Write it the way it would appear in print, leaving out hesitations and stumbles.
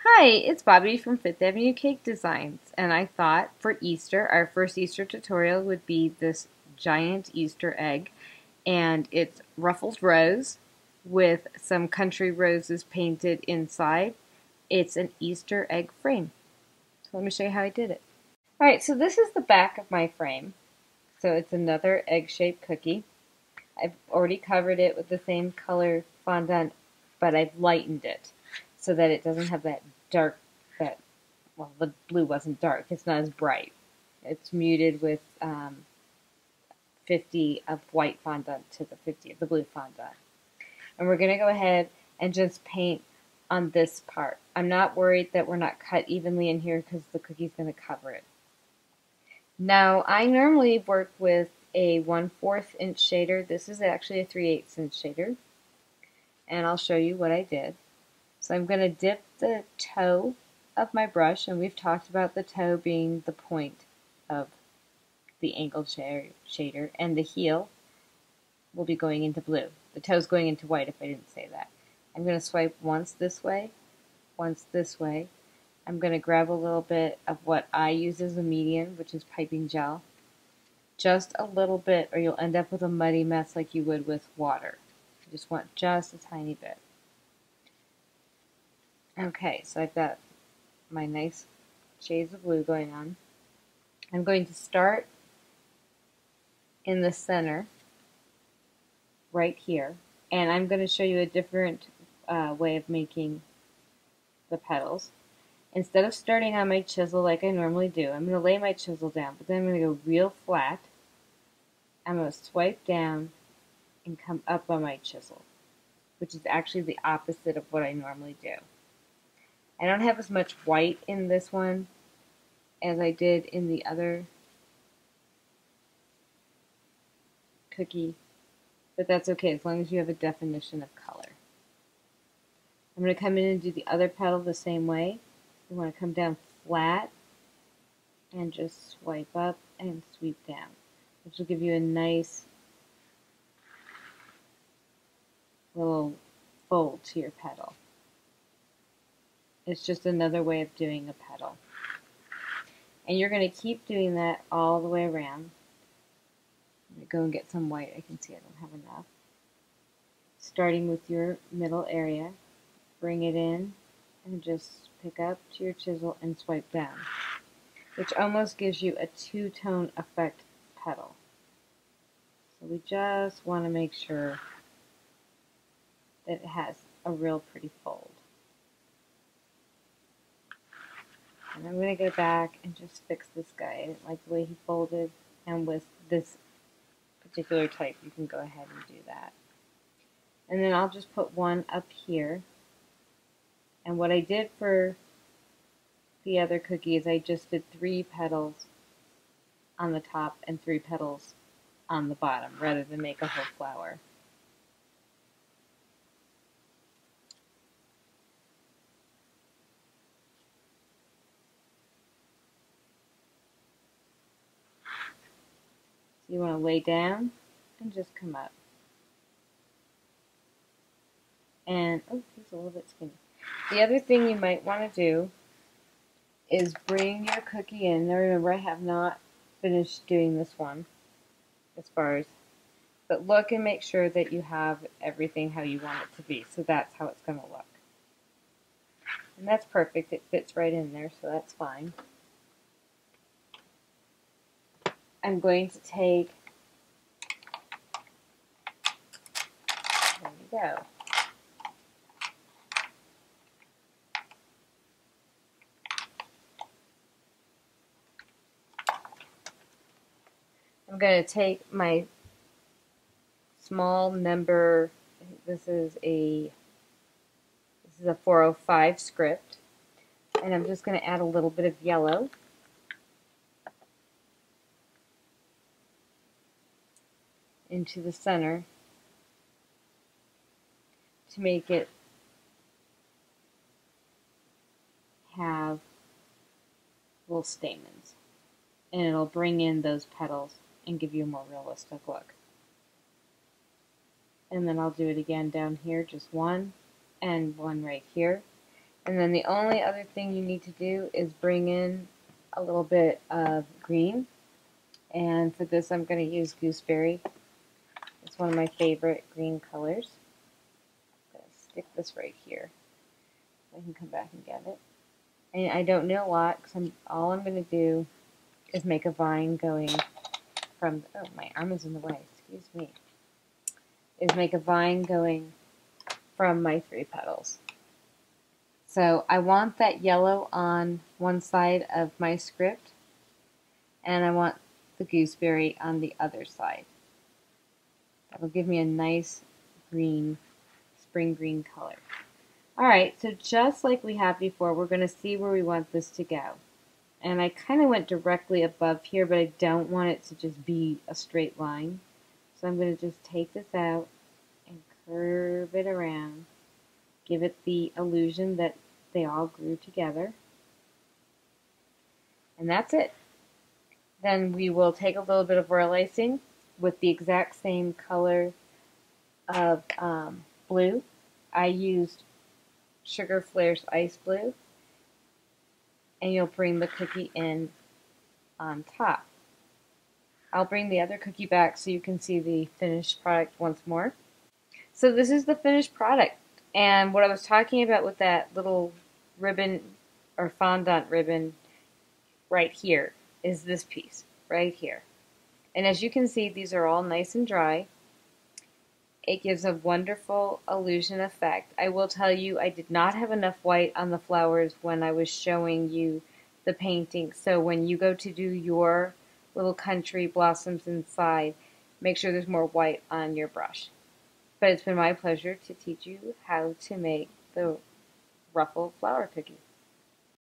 Hi, it's Bobby from Fifth Avenue Cake Designs, and I thought for Easter, our first Easter tutorial would be this giant Easter egg, and it's Ruffles rose with some country roses painted inside. It's an Easter egg frame. So let me show you how I did it. Alright, so this is the back of my frame. So it's another egg-shaped cookie. I've already covered it with the same color fondant, but I've lightened it so that it doesn't have that dark, well, the blue wasn't dark. It's not as bright. It's muted with 50 of white fondant to the 50 of the blue fondant. And we're going to go ahead and just paint on this part. I'm not worried that we're not cut evenly in here because the cookie's going to cover it. Now, I normally work with a 1/4 inch shader. This is actually a 3/8 inch shader. And I'll show you what I did. So I'm going to dip the toe of my brush, and we've talked about the toe being the point of the angled shader, and the heel will be going into blue. The toe's going into white if I didn't say that. I'm going to swipe once this way, once this way. I'm going to grab a little bit of what I use as a medium, which is piping gel. Just a little bit, or you'll end up with a muddy mess like you would with water. You just want just a tiny bit. Okay, so I've got my nice shades of blue going on. I'm going to start in the center, right here, and I'm going to show you a different way of making the petals. Instead of starting on my chisel like I normally do, I'm going to lay my chisel down, but then I'm going to go real flat. I'm going to swipe down and come up on my chisel, which is actually the opposite of what I normally do. I don't have as much white in this one as I did in the other cookie, but that's okay as long as you have a definition of color. I'm going to come in and do the other petal the same way. You want to come down flat and just swipe up and sweep down, which will give you a nice little fold to your petal. It's just another way of doing a petal. And you're going to keep doing that all the way around. I'm going to go and get some white. I can see I don't have enough. Starting with your middle area, bring it in and just pick up to your chisel and swipe down, which almost gives you a two-tone effect petal. So we just want to make sure that it has a real pretty fold. And I'm going to go back and just fix this guy. I didn't like the way he folded, and with this particular type you can go ahead and do that. And then I'll just put one up here. And what I did for the other cookie is I just did 3 petals on the top and 3 petals on the bottom rather than make a whole flower. So you want to lay down and just come up. And, oh, he's a little bit skinny. The other thing you might want to do is bring your cookie in. Now remember, I have not finished doing this one as far as, but look and make sure that you have everything how you want it to be. So that's how it's going to look. And that's perfect. It fits right in there, so that's fine. I'm going to take, there we go. I'm going to take my small number, this is a 405 script, and I'm just going to add a little bit of yellow. Into the center to make it have little stamens, and it'll bring in those petals and give you a more realistic look. And then I'll do it again down here, just one and one right here. And then the only other thing you need to do is bring in a little bit of green. And for this I'm going to use gooseberry. It's one of my favorite green colors. I'm going to stick this right here. I can come back and get it. And I don't know a lot because all I'm going to do is make a vine going from, oh, my arm is in the way, excuse me, is make a vine going from my 3 petals. So I want that yellow on one side of my script, and I want the gooseberry on the other side. That'll give me a nice green, spring green color. Alright, so just like we had before, we're going to see where we want this to go. And I kind of went directly above here, but I don't want it to just be a straight line. So I'm going to just take this out and curve it around. Give it the illusion that they all grew together. And that's it. Then we will take a little bit of royal icing with the exact same color of blue. I used Sugar Flares Ice Blue. And you'll bring the cookie in on top. I'll bring the other cookie back so you can see the finished product once more. So this is the finished product. And what I was talking about with that little ribbon or fondant ribbon right here is this piece right here. And as you can see, these are all nice and dry. It gives a wonderful illusion effect. I will tell you, I did not have enough white on the flowers when I was showing you the painting. So when you go to do your little country blossoms inside, make sure there's more white on your brush. But it's been my pleasure to teach you how to make the Ruffle flower cookie.